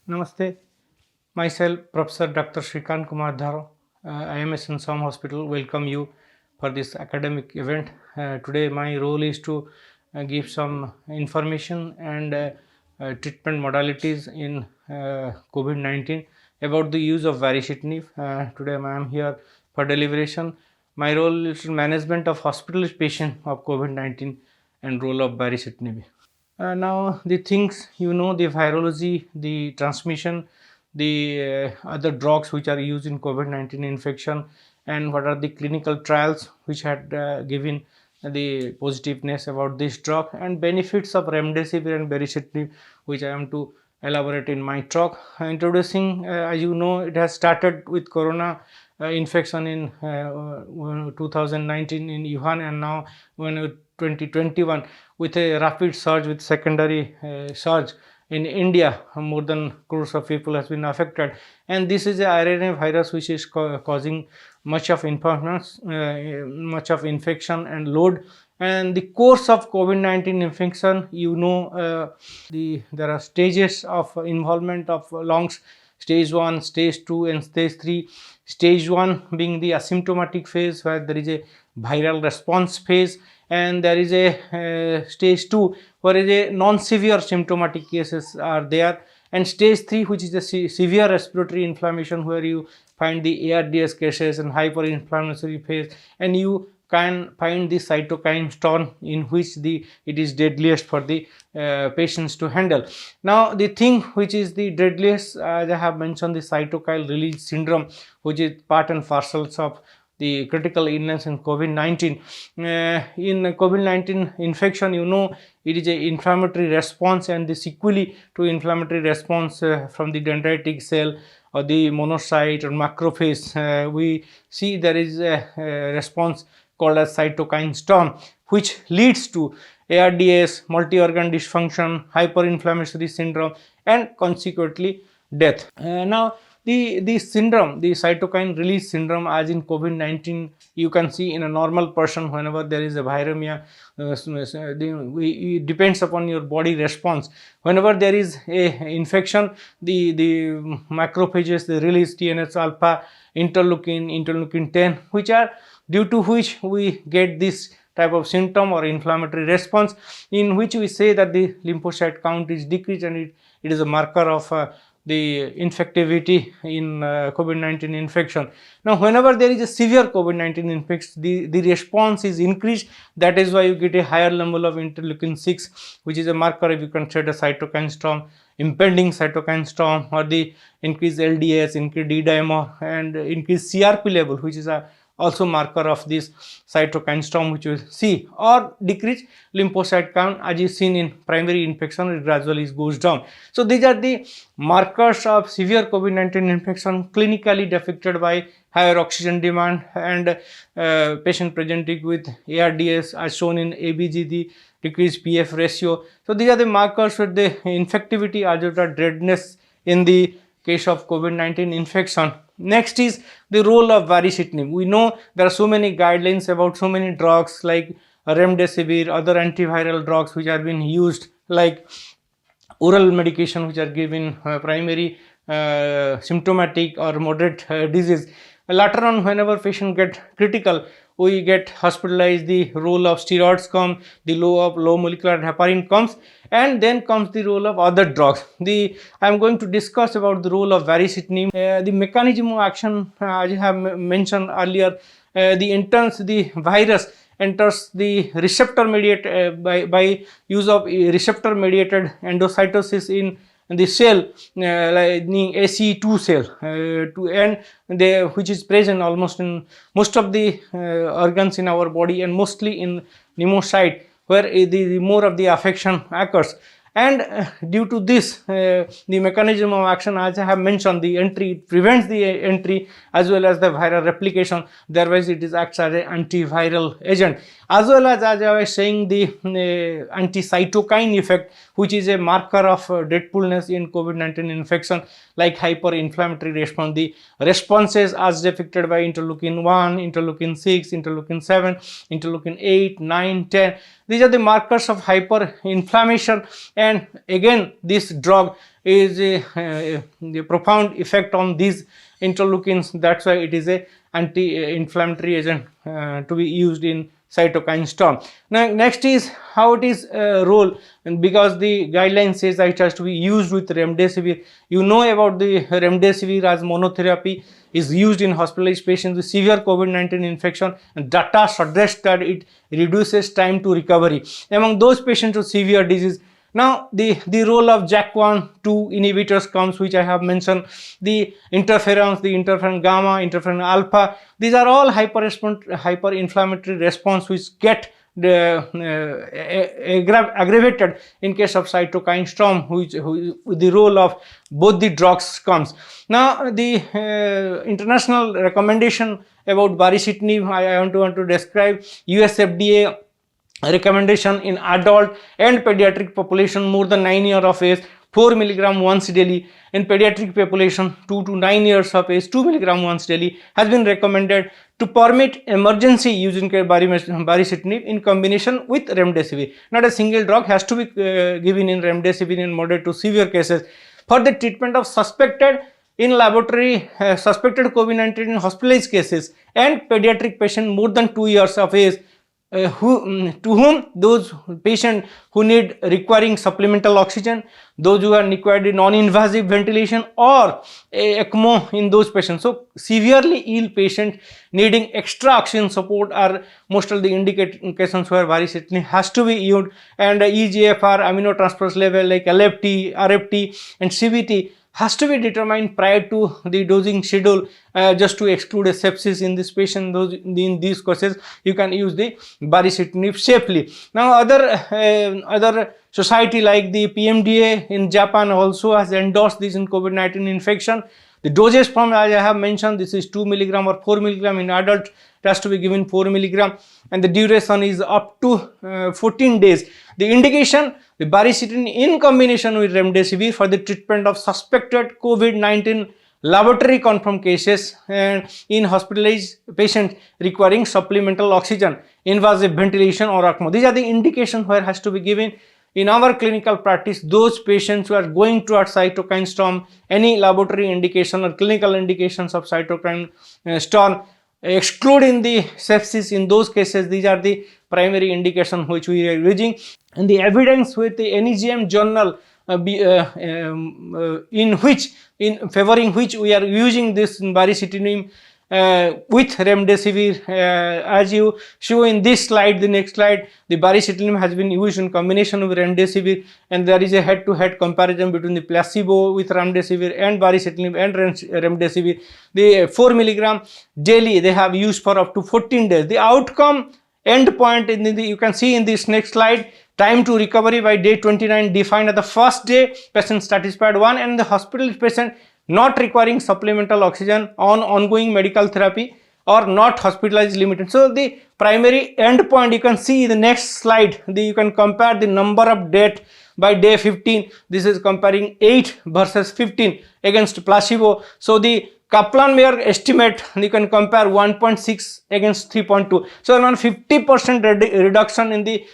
Namaste. Myself, Professor Dr. Shrikant Kumar Dharo, IMS in Som Hospital, welcome you for this academic event. Today, my role is to give some information and treatment modalities in COVID-19 about the use of varicitinib. Today, I am here for deliberation. My role is management of hospitalized patient of COVID-19 and role of baricitinib. Now the things the virology, the transmission, the other drugs which are used in COVID-19 infection, and what are the clinical trials which had given the positiveness about this drug, and benefits of remdesivir and baricitinib, which I am to elaborate in my talk. Introducing, as you know, it has started with corona infection in 2019 in Wuhan, and now when 2021 with a rapid surge, with secondary surge in India. More than crores of people has been affected, and this is a RNA virus which is causing much of much of infection and load. And the course of COVID-19 infection, there are stages of involvement of lungs: stage 1, stage 2, and stage 3. Stage 1 being the asymptomatic phase, where there is a viral response phase, and there is a stage 2 where a non-severe symptomatic cases are there, and stage 3, which is a severe respiratory inflammation, where you find the ARDS cases and hyperinflammatory phase, and you can find the cytokine storm, in which it is deadliest for the patients to handle. Now the thing which is the deadliest, as I have mentioned, the cytokine release syndrome, which is part and parcel of the critical illness in COVID-19. In COVID-19 infection, it is a inflammatory response, and the sequelae to inflammatory response from the dendritic cell or the monocyte or macrophage, we see there is a response called as cytokine storm, which leads to ARDS, multi-organ dysfunction, hyperinflammatory syndrome, and consequently death. Now the syndrome, the cytokine release syndrome, as in COVID-19, you can see in a normal person, whenever there is a viremia, it depends upon your body response. Whenever there is a infection, the macrophages, they release TNF alpha, interleukin 10, which are due to which we get this type of symptom or inflammatory response, in which we say that the lymphocyte count is decreased, and it is a marker of the infectivity in COVID-19 infection. Now whenever there is a severe COVID-19 infection, the response is increased. That is why you get a higher level of interleukin 6, which is a marker if you consider cytokine storm, impending cytokine storm, or the increased LDS, increased D-dimer, and increased CRP level, which is also marker of this cytokine storm, which you see, or decrease lymphocyte count. As is seen in primary infection, it gradually goes down. So these are the markers of severe COVID-19 infection, clinically depicted by higher oxygen demand and patient presenting with ARDS, as shown in ABG, the decreased PF ratio. So these are the markers with the infectivity as well as dreadness in the case of COVID-19 infection. Next is the role of varicitinib. We know there are so many guidelines about so many drugs like remdesivir, other antiviral drugs which are being used, like oral medication which are given primary symptomatic or moderate disease. Later on, whenever patient get critical, we get hospitalized, the role of steroids come, the low molecular heparin comes, and then comes the role of other drugs. I am going to discuss about the role of varicitinib. The mechanism of action, as I have mentioned earlier, the virus enters the receptor mediated by use of receptor mediated endocytosis in the cell, like the ACE2 cell, which is present almost in most of the organs in our body, and mostly in pneumocyte, where the more of the affection occurs. And due to this, the mechanism of action, as I have mentioned, the entry, it prevents the entry as well as the viral replication. Thereby it is acts as an antiviral agent, as well as I was saying, the anti-cytokine effect, which is a marker of deadpoolness in COVID-19 infection, like hyperinflammatory response. The responses as depicted by interleukin 1, interleukin 6, interleukin 7, interleukin 8, 9, 10. These are the markers of hyperinflammation, and again this drug is a profound effect on these interleukins. That's why it is a anti-inflammatory agent to be used in cytokine storm. Now next is how it is role, and because the guideline says that it has to be used with remdesivir. You know about the remdesivir as monotherapy is used in hospitalized patients with severe COVID-19 infection, and data suggests that it reduces time to recovery among those patients with severe disease. Now the role of JAK1/2 inhibitors comes, which I have mentioned, the interferons, the interferon gamma, interferon alpha. These are all hyperinflammatory response which get aggravated in case of cytokine storm, which the role of both the drugs comes. Now the international recommendation about baricitinib, I want to describe. US FDA recommendation in adult and pediatric population more than 9 years of age, 4 mg once daily. In pediatric population 2 to 9 years of age, 2 mg once daily has been recommended to permit emergency using baricitinib in combination with remdesivir. Not a single drug has to be given in remdesivir in moderate to severe cases for the treatment of suspected in laboratory suspected COVID-19 in hospitalized cases and pediatric patient more than 2 years of age, to whom those patients who need requiring supplemental oxygen, those who are required non-invasive ventilation or ECMO in those patients. So severely ill patients needing extra oxygen support are most of the indications where baricitinib has to be used, and EGFR aminotransferase level like LFT, RFT and CVT has to be determined prior to the dosing schedule, just to exclude a sepsis in this patient. Those in these cases you can use the baricitinib safely. Now other society like the PMDA in Japan also has endorsed this in COVID-19 infection. The dosage form, as I have mentioned, this is 2 mg or 4 mg in adult. It has to be given 4 mg, and the duration is up to 14 days. The indication, the baricitinib in combination with remdesivir for the treatment of suspected COVID-19 laboratory confirmed cases and in hospitalized patients requiring supplemental oxygen, invasive ventilation or ECMO. These are the indications where has to be given. In our clinical practice, those patients who are going towards cytokine storm, any laboratory indication or clinical indications of cytokine storm, excluding the sepsis, in those cases these are the primary indication which we are using. And the evidence with the NEJM journal in favoring which we are using this baricitinib with remdesivir, as you show in this slide, the next slide, the baricitinib has been used in combination with remdesivir, and there is a head-to-head comparison between the placebo with remdesivir and baricitinib and remdesivir. The 4 mg daily they have used for up to 14 days. The outcome endpoint you can see in this next slide. Time to recovery by day 29 defined at the first day, patient satisfied 1, and the hospital patient not requiring supplemental oxygen on ongoing medical therapy or not hospitalized limited. So the primary endpoint you can see in the next slide. You can compare the number of death by day 15. This is comparing 8 versus 15 against placebo. So the Kaplan-Meier estimate, you can compare 1.6 against 3.2. So around 50% reduction in the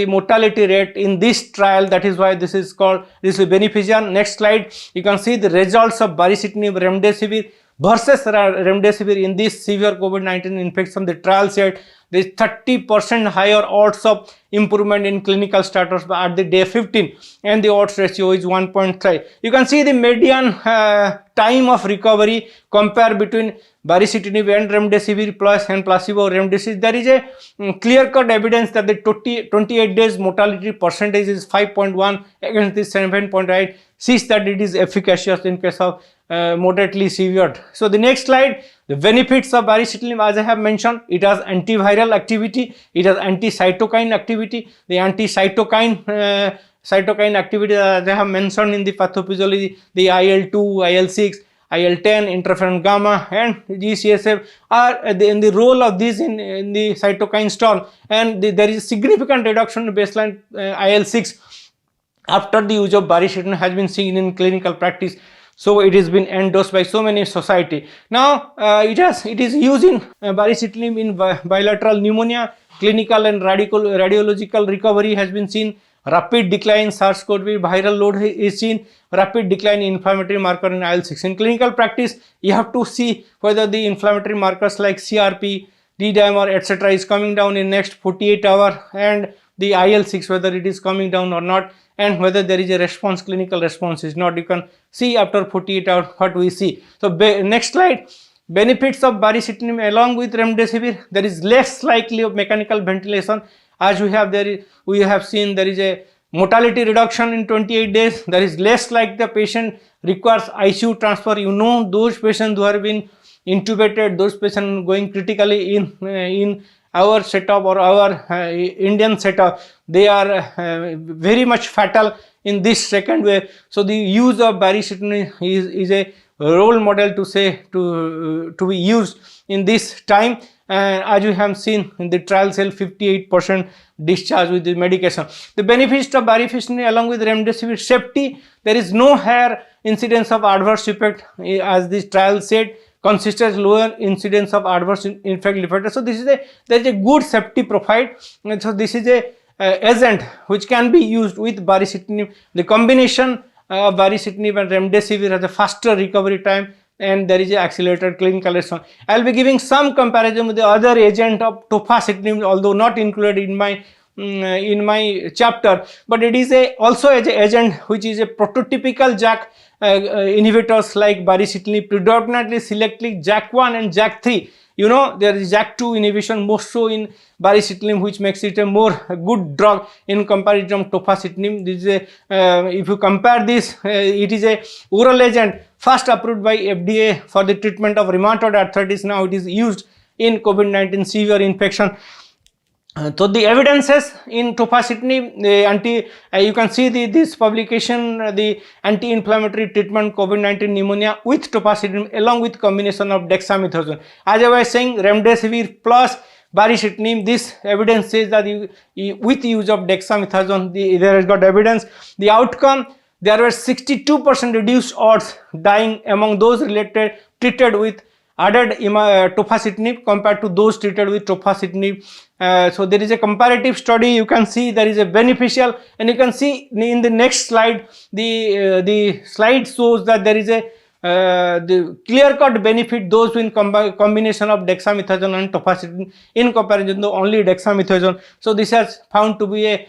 mortality rate in this trial. That is why this is beneficial. Next slide, you can see the results of baricitinib remdesivir versus remdesivir in this severe COVID-19 infection. The trial said there is 30% higher odds of improvement in clinical status at the day 15, and the odds ratio is 1.3. You can see the median time of recovery compare between baricitinib and remdesivir plus and placebo remdesivir. There is a clear-cut evidence that the 28 days mortality percentage is 5.1 against the 7.8, sees that it is efficacious in case of moderately severe. So the next slide, the benefits of baricitinib, as I have mentioned, it has antiviral activity, it has anti-cytokine activity. The anti-cytokine activity, as I have mentioned in the pathophysiology, the IL-2, IL-6, IL-10, interferon gamma and GCSF are in the role of these in the cytokine storm, and there is significant reduction in baseline IL-6 after the use of baricitinib has been seen in clinical practice. So it has been endorsed by so many society. Now it is used in baricitinib in bilateral pneumonia. Clinical and radiological recovery has been seen. Rapid decline in SARS-CoV viral load is seen. Rapid decline in inflammatory marker in IL-6. In clinical practice, you have to see whether the inflammatory markers like CRP, D-dimer, etc. is coming down in next 48 hours, and the IL-6 whether it is coming down or not, and whether there is a response, clinical response is not. You can see after 48 hours what we see. So next slide. Benefits of baricitinib along with remdesivir. There is less likely of mechanical ventilation, as we have seen there is a mortality reduction in 28 days. There is less like the patient requires ICU transfer. You know, those patients who have been intubated, those patients going critically in our setup or our Indian setup, they are very much fatal in this second wave. So the use of baricitinib is a role model to be used in this time. And as you have seen in the trial cell, 58% discharge with the medication. The benefits of baricitinib along with remdesivir: safety. There is no higher incidence of adverse effect, as this trial said, consistent lower incidence of adverse effect. So this is there is a good safety profile. And so this is a agent which can be used with baricitinib. The combination of baricitinib and remdesivir has a faster recovery time, and there is a accelerated clinical response. I will be giving some comparison with the other agent of tofacitinib, although not included in my chapter, but it is also an agent which is a prototypical JAK inhibitors like baricitinib, predominantly selective JAK1 and JAK3. You know, there is JAK2 inhibition more so in baricitinib, which makes it a more good drug in comparison to tofacitinib. This is if you compare this, it is a oral agent first approved by FDA for the treatment of rheumatoid arthritis. Now it is used in COVID-19 severe infection. So the evidences in tofacitinib, you can see this publication, the anti-inflammatory treatment COVID-19 pneumonia with tofacitinib along with combination of dexamethasone. As I was saying, remdesivir plus baricitinib, this evidence says that with use of dexamethasone, there has got evidence. The outcome, there were 62% reduced odds dying among those treated with added tofacitinib compared to those treated with tofacitinib. So there is a comparative study. You can see there is a beneficial, and you can see in the next slide, the slide shows that there is a the clear-cut benefit those in combination of dexamethasone and tofacitinib in comparison to only dexamethasone. So this has found to be a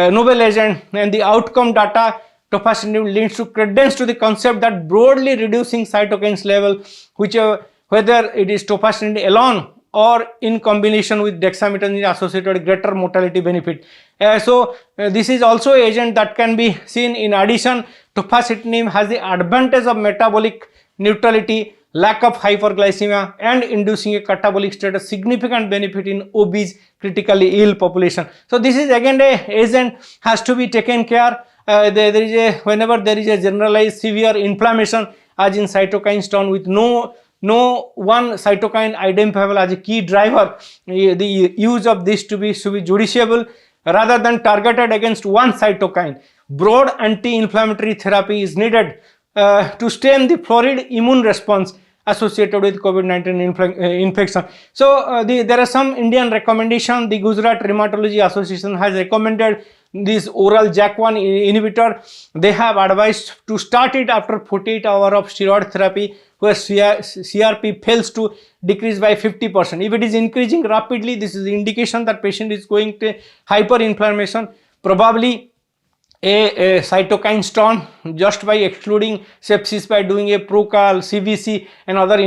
novel agent, and the outcome data, tofacitinib leads to credence to the concept that broadly reducing cytokines level, whether it is tofacitinib alone or in combination with dexamethasone, is associated with greater mortality benefit. This is also an agent that can be seen. In addition, tofacitinib has the advantage of metabolic neutrality, lack of hyperglycemia, and inducing a catabolic state, a significant benefit in obese critically ill population. So this is again a agent has to be taken care. Whenever there is a generalized severe inflammation, as in cytokine storm, with no one cytokine identifiable as a key driver, the use of this should be judiciable rather than targeted against one cytokine. Broad anti-inflammatory therapy is needed to stem the florid immune response associated with COVID-19 infection. So there are some Indian recommendations. The Gujarat Rheumatology Association has recommended this oral JAK1 inhibitor. They have advised to start it after 48 hours of steroid therapy, where CRP fails to decrease by 50%. If it is increasing rapidly, this is the indication that patient is going to hyperinflammation, probably a cytokine storm, just by excluding sepsis by doing a Procal, CBC and other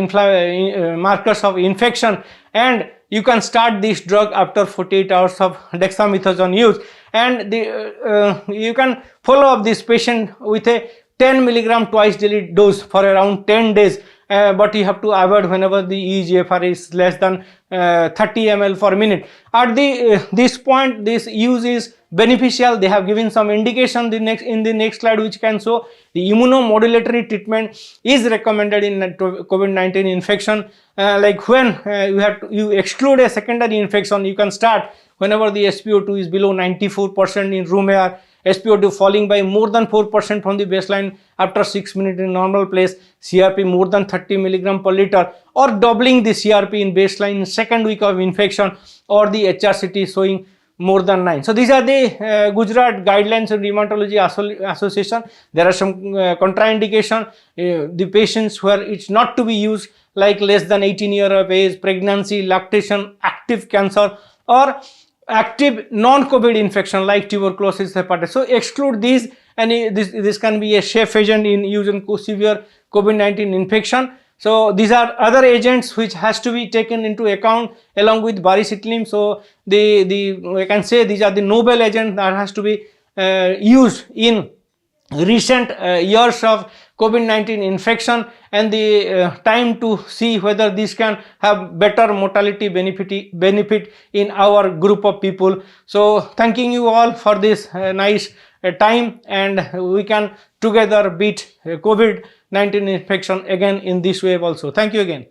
markers of infection, and you can start this drug after 48 hours of dexamethasone use, and you can follow up this patient with a 10 milligram twice daily dose for around 10 days, but you have to avoid whenever the eGFR is less than 30 ml per minute. At this point, this use is beneficial. They have given some indication in the next slide, which can show the immunomodulatory treatment is recommended in COVID-19 infection. Like when you exclude a secondary infection, you can start whenever the SpO2 is below 94% in room air, SpO2 falling by more than 4% from the baseline after 6 minutes in normal place, CRP more than 30 milligram per liter, or doubling the CRP in baseline in second week of infection, or the HRCT showing more than 9. So these are the Gujarat Guidelines in Rheumatology Association. There are some contraindication. The patients where it's not to be used, like less than 18 years of age, pregnancy, lactation, active cancer, or active non-COVID infection like tuberculosis, hepatitis. So exclude these, and this can be a safe agent in using severe COVID-19 infection. So these are other agents which has to be taken into account along with baricitinib. So I can say these are the noble agents that has to be used in recent years of COVID-19 infection, and the time to see whether this can have better mortality benefit in our group of people. So thanking you all for this nice time, and we can together beat COVID-19 infection again in this wave also. Thank you again.